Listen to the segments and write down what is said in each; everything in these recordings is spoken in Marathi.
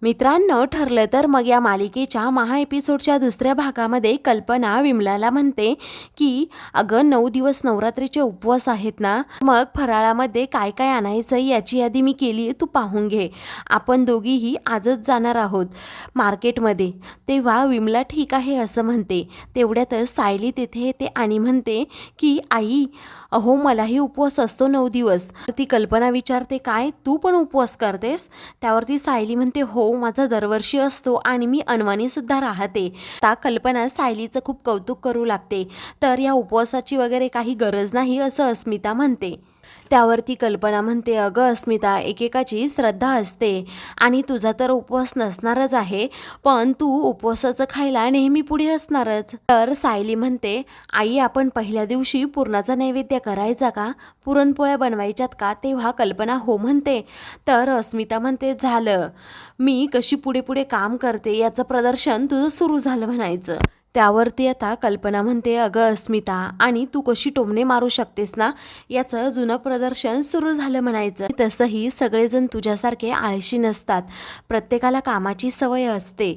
मित्रांनो, ठरलं तर मग या मालिकेच्या महा एपिसोडच्या दुसऱ्या भागामध्ये कल्पना विमलाला म्हणते की अगं 9 दिवस नवरात्रीचे उपवास आहेत ना, मग फराळामध्ये काय काय आणायचं याची यादी मी केली, तू पाहून घे. आपण दोघीही आजच जाणार आहोत मार्केटमध्ये. तेव्हा विमला ठीक आहे असं म्हणते. तेवढ्यातच सायली तिथे येते आणि म्हणते की आई, अहो मलाही उपवास असतो 9 दिवस. ती कल्पना विचारते, काय तू पण उपवास करतेस? त्यावरती सायली म्हणते, हो माझा दरवर्षी असतो आणि मी अनवाणी सुद्धा राहते. त्या कल्पना सायलीचं खूप कौतुक करू लागते. तर या उपवासाची वगैरे काही गरज नाही असं अस्मिता म्हणते. त्यावरती कल्पना म्हणते, अगं अस्मिता, एकेकाची श्रद्धा असते आणि तुझा तर उपवास नसणारच आहे, पण तू उपवासाचं खायला नेहमी पुढे असणारच. तर सायली म्हणते, आई आपण पहिल्या दिवशी पुरणाचा नैवेद्य करायचा का? पुरणपोळ्या बनवायच्यात का? तेव्हा कल्पना हो म्हणते. तर अस्मिता म्हणते, झालं, मी कशी पुढे पुढे काम करते याचं प्रदर्शन तुझं सुरू झालं म्हणायचं. त्यावरती आता कल्पना म्हणते, अगं अस्मिता, आणि तू कशी टोमणे मारू शकतेस ना याचं जुनं प्रदर्शन सुरू झालं म्हणायचं. तसंही सगळेजण तुझ्यासारखे आळशी नसतात, प्रत्येकाला कामाची सवय असते.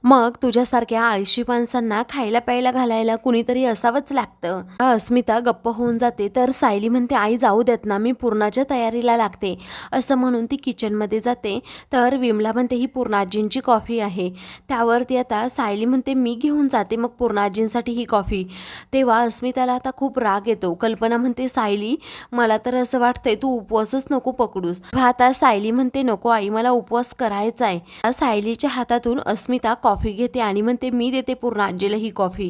मग तुझ्यासारख्या आळशी माणसांना खायला प्यायला घालायला कुणीतरी असावंच लागतं. अस्मिता गप्प होऊन जाते. तर सायली म्हणते, आई जाऊ देत ना, मी पूर्णाच्या तयारीला लागते असं म्हणून ती किचनमध्ये जाते. तर विमला म्हणते, ही पूर्णाजींची कॉफी आहे. त्यावरती आता सायली म्हणते, मी घेऊन जाते मग पूर्णाजींसाठी ही कॉफी. तेव्हा अस्मिताला आता खूप राग येतो. कल्पना म्हणते, सायली मला तर असं वाटतंय तू उपवासच नको पकडूस. आता सायली म्हणते, नको आई, मला उपवास करायचा आहे. सायलीच्या हातातून अस्मिता कॉफी घेते आणि म्हणते, मी देते पूर्ण आजीला ही कॉफी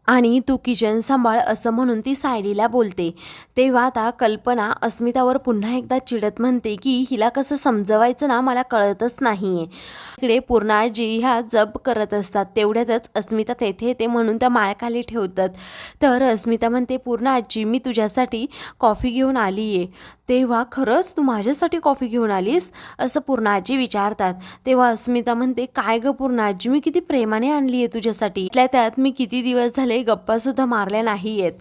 आणि तू किचन सांभाळ असं म्हणून ती सायलीला बोलते. तेव्हा आता कल्पना अस्मितावर पुन्हा एकदा चिडत म्हणते की हिला कसं समजवायचं ना मला कळतच नाहीये. इकडे पूर्ण आजी ह्या जप करत असतात. तेवढ्यातच अस्मिता तेथे येते म्हणून त्या माळ्याखाली ठेवतात. तर अस्मिता म्हणते, पूर्ण आजी, मी तुझ्यासाठी कॉफी घेऊन आली आहे. तेव्हा खरंच तू माझ्यासाठी कॉफी घेऊन आलीस असं पूर्णाजी विचारतात. तेव्हा अस्मिता म्हणते, काय ग पूर्णाजी, मी किती प्रेमाने आणली आहे तुझ्यासाठी. त्यात मी किती दिवस झाले गप्पासुद्धा मारल्या नाही आहेत.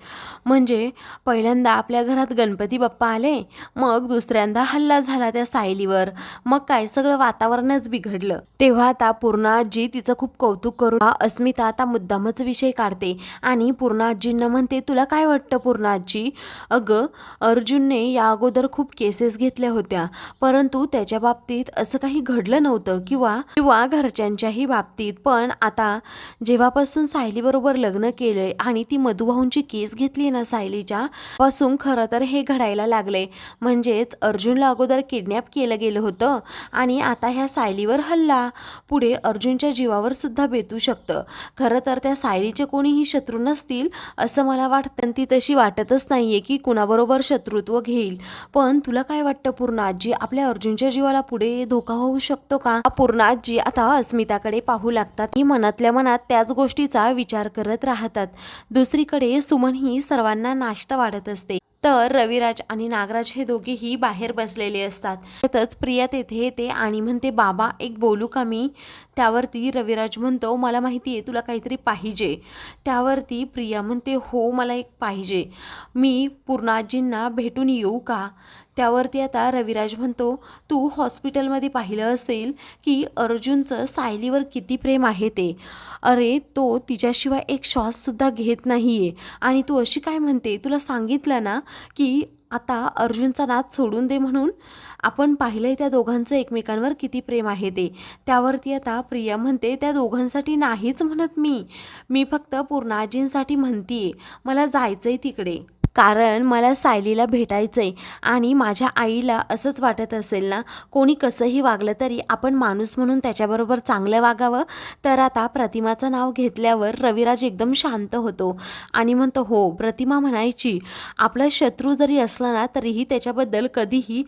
म्हणजे पहिल्यांदा आपल्या घरात गणपती बाप्पा आले, मग दुसऱ्यांदा हल्ला झाला त्या सायलीवर, मग काय सगळं वातावरणच बिघडलं. तेव्हा आता पूर्णाजी तिचं खूप कौतुक करून अस्मिता आता मुद्दामच विषय काढते आणि पूर्णाजींना म्हणते, तुला काय वाटतं पूर्णाजी, अगं अर्जुनने या अगोदर खूप केसेस घेतल्या होत्या, परंतु त्याच्या बाबतीत असं काही घडलं नव्हतं किंवा घरच्यांच्याही बाबतीत. पण आता जेव्हापासून सायलीबरोबर लग्न केलंय आणि ती मधुभाऊंची केस घेतली ना सायलीच्या पासून, खरं तर हे घडायला लागले. म्हणजेच अर्जुनला अगोदर किडनॅप केलं गेलं होतं आणि आता ह्या सायलीवर हल्ला पुढे अर्जुनच्या जीवावर सुद्धा बेतू शकतं. खरं तर त्या सायलीचे कोणीही शत्रू नसतील असं मला वाटतं. ती तशी वाटतच नाहीये की कुणाबरोबर शत्रुत्व घेईल. पण तुला काय वाटतं पूर्णाजी, आपल्या अर्जुनच्या जीवाला पुढे धोका होऊ शकतो का? पूर्णाजी आता अस्मिताकडे पाहू लागतात आणि मनातल्या मनात त्याच गोष्टीचा विचार करत राहतात. दुसरीकडे सुमन ही सर्वांना नाश्ता वाढत असते. तर रविराज आणि नागराज हे दोघेही बाहेर बसलेले असतात. त्यातच प्रिया तेथे येते आणि म्हणते, बाबा एक बोलू का मी? त्यावरती रविराज म्हणतो, मला माहिती आहे तुला काहीतरी पाहिजे. त्यावरती प्रिया म्हणते, हो मला एक पाहिजे, मी पूर्णाजींना भेटून येऊ का? त्यावरती आता रविराज म्हणतो, तू हॉस्पिटलमध्ये पाहिलं असेल की अर्जुनचं सायलीवर किती प्रेम आहे ते. अरे तो तिच्याशिवाय एक श्वाससुद्धा घेत नाही आहे आणि तू अशी काय म्हणते? तुला सांगितलं ना की आता अर्जुनचा नाद सोडून दे म्हणून. आपण पाहिलंय त्या दोघांचं एकमेकांवर किती प्रेम आहे ते. त्यावरती आता प्रिया म्हणते, त्या दोघांसाठी नाहीच म्हणत मी फक्त पूर्णाजींसाठी म्हणतीये. मला जायचंय तिकडे, कारण मला सायलीला भेटायचंय आणि माझ्या आईला असंच वाटत असेल ना, कोणी कसंही वागलं तरी आपण माणूस म्हणून त्याच्याबरोबर चांगलं वागावं. तर आता प्रतिमाचं नाव घेतल्यावर रविराज एकदम शांत होतो आणि म्हणतो, हो, प्रतिमा म्हणायची, आपला शत्रू जरी असला ना तरीही त्याच्याबद्दल कधीही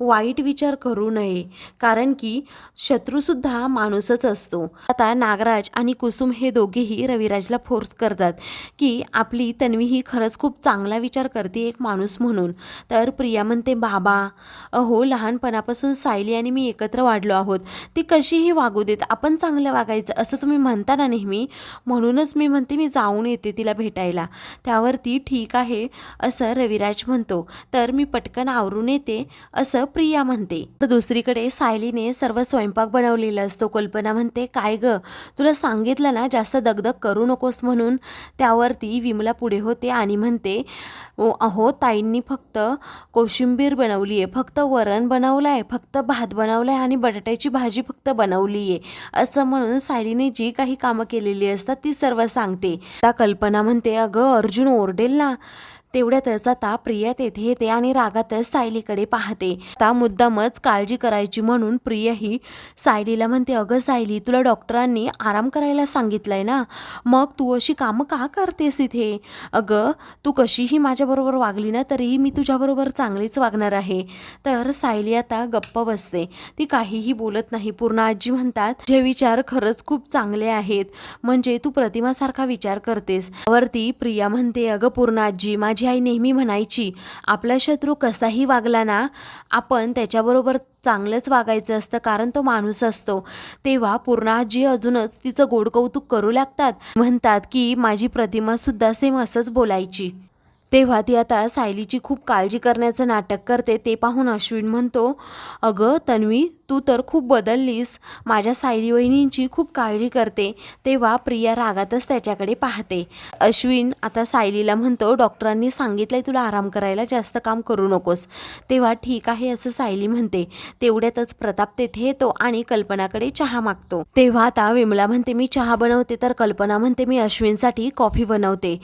वाईट विचार करू नये, कारण की शत्रूसुद्धा माणूसच असतो. आता नागराज आणि कुसुम हे दोघेही रविराजला फोर्स करतात की आपली तन्वी ही खरंच खूप चांगला विचार विचार करते एक माणूस म्हणून. तर प्रिया म्हणते, बाबा अहो लहानपणापासून सायली आणि मी एकत्र वाढलो आहोत, ती कशीही वागू देत, आपण चांगलं वागायचं असं तुम्ही म्हणता ना नेहमी, म्हणूनच मी म्हणते मी जाऊन येते तिला भेटायला. त्यावरती ठीक आहे असं रविराज म्हणतो. तर मी पटकन आवरून येते असं प्रिया म्हणते. तर दुसरीकडे सायलीने सर्व स्वयंपाक बनवलेला असतो. कल्पना म्हणते, काय ग तुला सांगितलं ना जास्त दगदग करू नकोस म्हणून. त्यावरती विमला पुढे होते आणि म्हणते, अहो ताईंनी फक्त कोशिंबीर बनवली आहे, फक्त वरण बनवलं आहे, फक्त भात बनवला आहे आणि बटाट्याची भाजी फक्त बनवली आहे असं म्हणून सायलीने जी काही कामं केलेली असतात ती सर्व सांगते. त्या कल्पना म्हणते, अगं अर्जुन ओरडेल ना. तेवढ्यातच आता प्रिया तेथे येते आणि रागातच सायलीकडे पाहते. आता मुद्दामच काळजी करायची म्हणून प्रिया ही सायलीला म्हणते, अगं सायली तुला डॉक्टरांनी आराम करायला सांगितलंय ना, मग तू अशी कामं का करतेस इथे. अगं तू कशीही माझ्याबरोबर वागली ना तरी मी तुझ्याबरोबर चांगलीच वागणार आहे. तर सायली आता गप्प बसते, ती काहीही बोलत नाही. पूर्णा आजी म्हणतात, तुझे विचार खरंच खूप चांगले आहेत, म्हणजे तू प्रतिमासारखा विचार करतेस. वरती प्रिया म्हणते, अगं पूर्णा आजी माझी आई नेहमी म्हणायची, आपला शत्रू कसाही वागला ना आपण त्याच्याबरोबर चांगलंच वागायचं असतं, कारण तो माणूस असतो. तेव्हा पूर्णा आजी अजूनच तिचं गोड कौतुक करू लागतात. म्हणतात की माझी प्रतिमा सुद्धा सेम असंच बोलायची. तेव्हा ती आता सायलीची खूप काळजी करण्याचं नाटक करते. ते पाहून अश्विन म्हणतो, अगं तन्वी तू तर खूप बदललीस, माझ्या सायली वहिनींची खूप काळजी करते. तेव्हा प्रिया रागातच त्याच्याकडे पाहते. अश्विन आता सायलीला म्हणतो, डॉक्टरांनी सांगितलंय तुला आराम करायला, जास्त काम करू नकोस. तेव्हा ठीक आहे असं सायली म्हणते. तेवढ्यातच प्रताप तेथे येतो आणि कल्पनाकडे चहा मागतो. तेव्हा आता विमला म्हणते, मी चहा बनवते. तर कल्पना म्हणते, मी अश्विनसाठी कॉफी बनवते.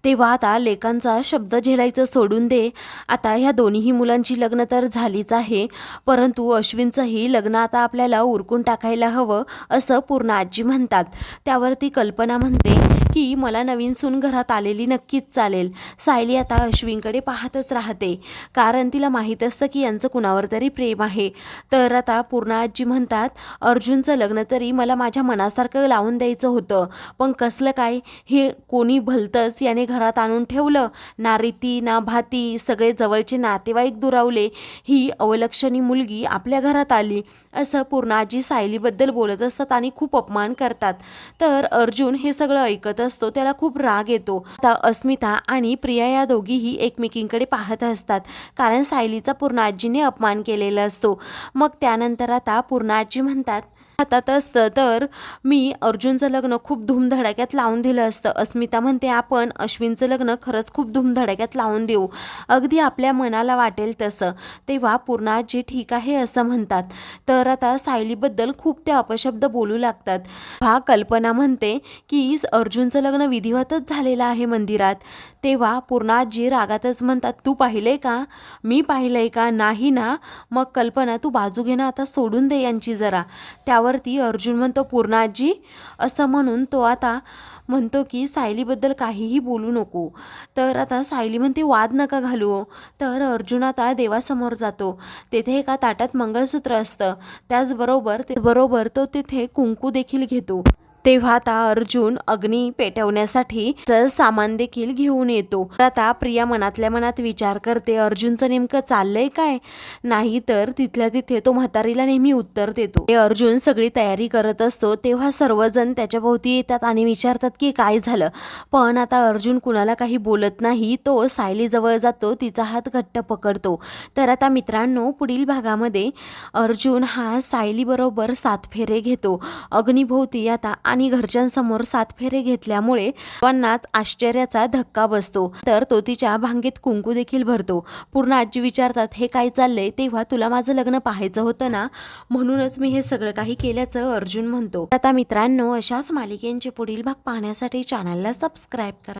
तेव्हा आता लेकांचा शब्द झेलायचं सोडून दे. आता ह्या दोन्हीही मुलांची लग्न तर झालीच आहे, परंतु अश्विनचंही लग्न आता आपल्याला उरकून टाकायला हवं असं पूर्णा आजी म्हणतात. त्यावरती कल्पना म्हणते की मला नवीन सून घरात आलेली नक्कीच चालेल. सायली आता अश्विनकडे पाहतच राहते, कारण तिला माहीत असतं की यांचं कुणावर तरी प्रेम आहे. तर आता पूर्णा आजी म्हणतात, अर्जुनचं लग्न तरी मला माझ्या मनासारखं लावून द्यायचं होतं, पण कसलं काय हे कोणी भलतंच याने घरात आणून ठेवलं. ना रीती ना भाती, सगळे जवळचे नातेवाईक दुरावले, ही अवलक्षणी मुलगी आपल्या घरात आली असं पूर्णा आजी सायलीबद्दल बोलत असतात आणि खूप अपमान करतात. तर अर्जुन हे सगळं ऐकत असतो, त्याला खूप राग येतो. आता अस्मिता आणि प्रिया या दोघीही एकमेकींकडे पाहत असतात, कारण सायलीचा पूर्णा आजीने अपमान केलेला असतो. मग त्यानंतर आता पूर्णा आजी म्हणतात, हातात असतं तर मी अर्जुनचं लग्न खूप धूमधडाक्यात लावून दिलं असतं. अस्मिता म्हणते, आपण अश्विनचं लग्न खरंच खूप धूमधडाक्यात लावून देऊ, अगदी आपल्या मनाला वाटेल तसं. तेव्हा पूर्णा आजी ठीक आहे असं म्हणतात. तर आता सायलीबद्दल खूप ते अपशब्द बोलू लागतात. हा कल्पना म्हणते की अर्जुनचं लग्न विधिवतच झालेलं आहे मंदिरात. तेव्हा पूर्णा आजी रागातच म्हणतात, तू पाहिलंय का, मी पाहिलंय का, नाही ना, मग कल्पना तू बाजू घेणं आता सोडून दे यांची जरा. त्यावरती अर्जुन म्हणतो, पूर्णा आजी असं म्हणून तो आता म्हणतो की सायलीबद्दल काहीही बोलू नको. तर आता सायली म्हणते, वाद नका घालू. तर अर्जुन आता देवासमोर जातो. तेथे एका ताटात मंगळसूत्र असतं, त्याचबरोबर तो तिथे कुंकू देखील घेतो. तेव्हा आता अर्जुन अग्नी पेटवण्यासाठी सामान देखील घेऊन येतो. आता प्रिया मनातल्या मनात विचार करते, अर्जुनचं नेमकं चाललंय काय. नाही तर तिथल्या तिथे तो म्हातारीला नेहमी उत्तर देतो. अर्जुन सगळी तयारी करत असतो तेव्हा सर्वजण त्याच्या भोवती येतात आणि विचारतात की काय झालं. पण आता अर्जुन कुणाला काही बोलत नाही. तो सायली जवळ जातो, तिचा हात घट्ट पकडतो. तर आता मित्रांनो, पुढील भागामध्ये अर्जुन हा सायली बरोबर 7 फेरे घेतो अग्निभोवती आता, आणि घरच्यांसमोर 7 फेरे घेतल्यामुळे सर्वांनाच आश्चर्याचा धक्का बसतो. तर तो तिच्या भांगेत कुंकू देखील भरतो. पूर्ण आजी विचारतात, हे काय चाललंय. तेव्हा तुला माझं लग्न पाहायचं होतं ना, म्हणूनच मी हे सगळं काही केल्याचं अर्जुन म्हणतो. आता मित्रांनो, अशाच मालिकेंचे पुढील भाग पाहण्यासाठी चॅनलला सबस्क्राईब करा.